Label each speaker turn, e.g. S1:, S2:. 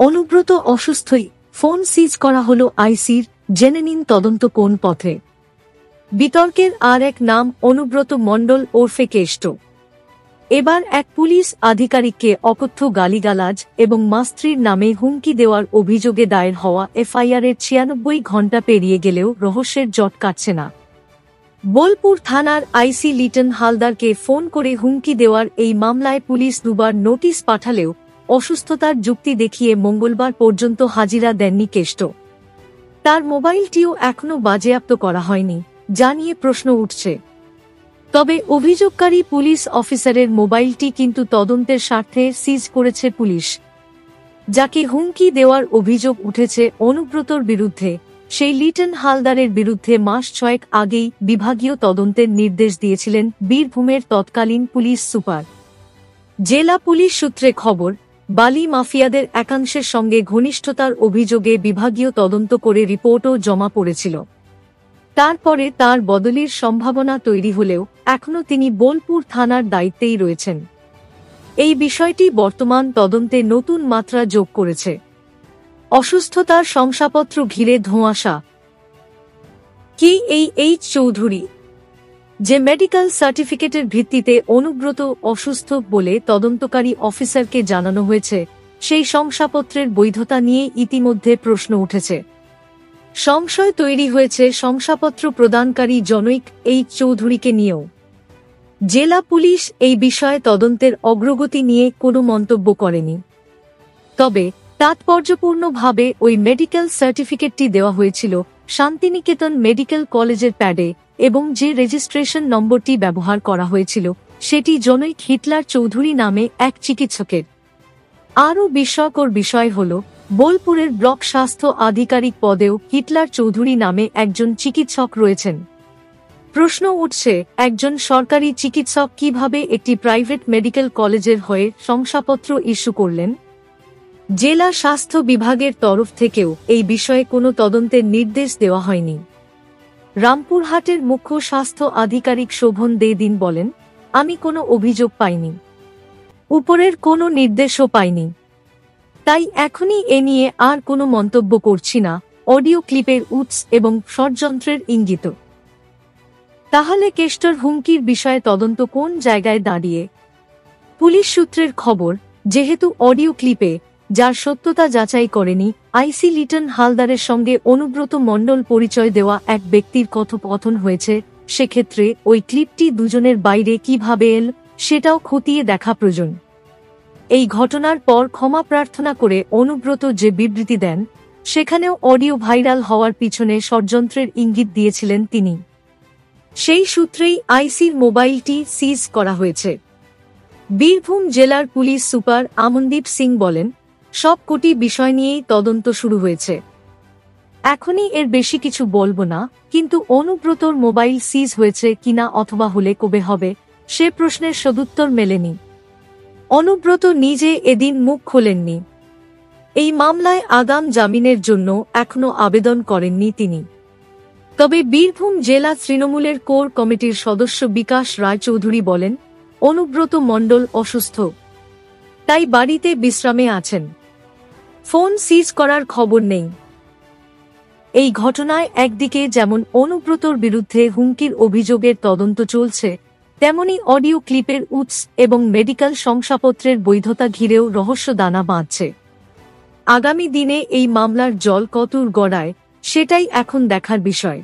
S1: Anubrata অসুস্থই, phone সিজ করা হলো আইসির, জেনে নিন তদন্ত কোন পথে। বিতর্কের আর এক নাম অনুব্রত মণ্ডল ওরফে কেষ্ট। এবার এক পুলিশ আধিকারিককে অকথ্য গালিগালাজ এবং মাস্ত্রীর নামে হুমকি দেওয়ার অভিযোগে দায়ের হওয়া এফআইআরের 96 ঘণ্টা পেরিয়ে গেলেও রহস্যের জট কাটছে না। বোলপুর থানার আইসি লিটন হালদারকে ফোন করে হুমকি দেওয়ার এই মামলায় পুলিশ দুবার নোটিশ পাঠালেও অসুস্থতার যুক্তি দেখিয়ে মঙ্গলবার পর্যন্ত হাজিরা দেননি কেষ্ট। তার মোবাইলটিও এখনও বাজেয়াপ্ত করা হয়নি, যা নিয়ে প্রশ্ন উঠছে। তবে অভিযোগকারী পুলিশ অফিসারের মোবাইলটি কিন্তু তদন্তের স্বার্থে সিজ করেছে পুলিশ। যাকে হুমকি দেওয়ার অভিযোগ উঠেছে অনুব্রতর বিরুদ্ধে, সেই লিটন হালদারের বিরুদ্ধে মাস 6 আগেই বিভাগীয় তদন্তের নির্দেশ দিয়েছিলেন বীরভূমের তৎকালীন পুলিশ সুপার। জেলা পুলিশ সূত্রে খবর, বালি মাফিয়াদের একাংশের সঙ্গে ঘনিষ্ঠতার অভিযোগে বিভাগীয় তদন্ত করে রিপোর্টও জমা পড়েছিল। তারপরে তার বদলির সম্ভাবনা তৈরি হলেও এখনও তিনি বোলপুর থানার দায়িত্বেই রয়েছেন। এই বিষয়টি বর্তমান তদন্তে নতুন মাত্রা যোগ করেছে। অসুস্থতার শংসাপত্র ঘিরে ধোঁয়াশা। কি এই চৌধুরী, যে মেডিকেল সার্টিফিকেটের ভিত্তিতে অনুব্রত অসুস্থ বলে তদন্তকারী অফিসারকে জানানো হয়েছে, সেই শংসাপত্রের বৈধতা নিয়ে ইতিমধ্যে প্রশ্ন উঠেছে। সংশয় তৈরি হয়েছে শংসাপত্র প্রদানকারী জনৈক এইচ চৌধুরীকে নিয়েও। জেলা পুলিশ এই বিষয়ে তদন্তের অগ্রগতি নিয়ে কোনো মন্তব্য করেনি। তবে তাৎপর্যপূর্ণভাবে ওই মেডিকেল সার্টিফিকেটটি দেওয়া হয়েছিল শান্তিনিকেতন মেডিকেল কলেজের প্যাডে, এবং যে রেজিস্ট্রেশন নম্বরটি ব্যবহার করা হয়েছিল সেটি জনৈক হিটলার চৌধুরী নামে এক চিকিৎসকের। আরও বিস্ময়কর বিষয় হল, বোলপুরের ব্লক স্বাস্থ্য আধিকারিক পদেও হিটলার চৌধুরী নামে একজন চিকিৎসক রয়েছেন। প্রশ্ন উঠছে, একজন সরকারি চিকিৎসক কিভাবে একটি প্রাইভেট মেডিকেল কলেজের হয়ে শংসাপত্র ইস্যু করলেন? জেলা স্বাস্থ্য বিভাগের তরফ থেকেও এই বিষয়ে কোনো তদন্তের নির্দেশ দেওয়া হয়নি। রামপুরহাটের মুখ্য স্বাস্থ্য আধিকারিক শোভন দে দিন বলেন, আমি কোনো অভিযোগ পাইনি, উপরের কোনো নির্দেশও পাইনি, তাই এখনই এ নিয়ে আর কোনো মন্তব্য করছি না। অডিও ক্লিপের উৎস এবং ষড়যন্ত্রের ইঙ্গিত। তাহলে কেষ্টর হুমকির বিষয়ে তদন্ত কোন জায়গায় দাঁড়িয়ে? পুলিশ সূত্রের খবর, যেহেতু অডিও ক্লিপে, যার সত্যতা যাচাই করেনি আইসি লিটন হালদারের সঙ্গে অনুব্রত মণ্ডল পরিচয় দেওয়া এক ব্যক্তির কথোপকথন হয়েছে, সেক্ষেত্রে ওই ক্লিপটি দুজনের বাইরে কিভাবে এল সেটাও খতিয়ে দেখা প্রয়োজন। এই ঘটনার পর ক্ষমা প্রার্থনা করে অনুব্রত যে বিবৃতি দেন, সেখানেও অডিও ভাইরাল হওয়ার পিছনে ষড়যন্ত্রের ইঙ্গিত দিয়েছিলেন তিনি। সেই সূত্রেই আইসির মোবাইলটি সিজ করা হয়েছে। বীরভূম জেলার পুলিশ সুপার আমনদীপ সিং বলেন, সব কোটি বিষয় নিয়েই তদন্ত শুরু হয়েছে, এখনই এর বেশি কিছু বলবো না, কিন্তু অনুব্রতর মোবাইল সিজ হয়েছে কিনা অথবা হলে কবে হবে, সে প্রশ্নের সদুত্তর মেলেনি। অনুব্রত নিজে এদিন মুখ খোলেননি। এই মামলায় আগাম জামিনের জন্য এখনো আবেদন করেননি তিনি। তবে বীরভূম জেলা তৃণমূলের কোর কমিটির সদস্য বিকাশ রায়চৌধুরী বলেন, অনুব্রত মণ্ডল অসুস্থ, তাই বাড়িতে বিশ্রামে আছেন, ফোন সিজ করার খবর নেই। এই ঘটনায় একদিকে যেমন অনুব্রতর বিরুদ্ধে হুমকির অভিযোগের তদন্ত চলছে, তেমনি অডিও ক্লিপের উৎস এবং মেডিকেল শংসাপত্রের বৈধতা ঘিরেও রহস্য দানা বাঁধছে। আগামী দিনে এই মামলার জল কতদূর গড়ায়, সেটাই এখন দেখার বিষয়।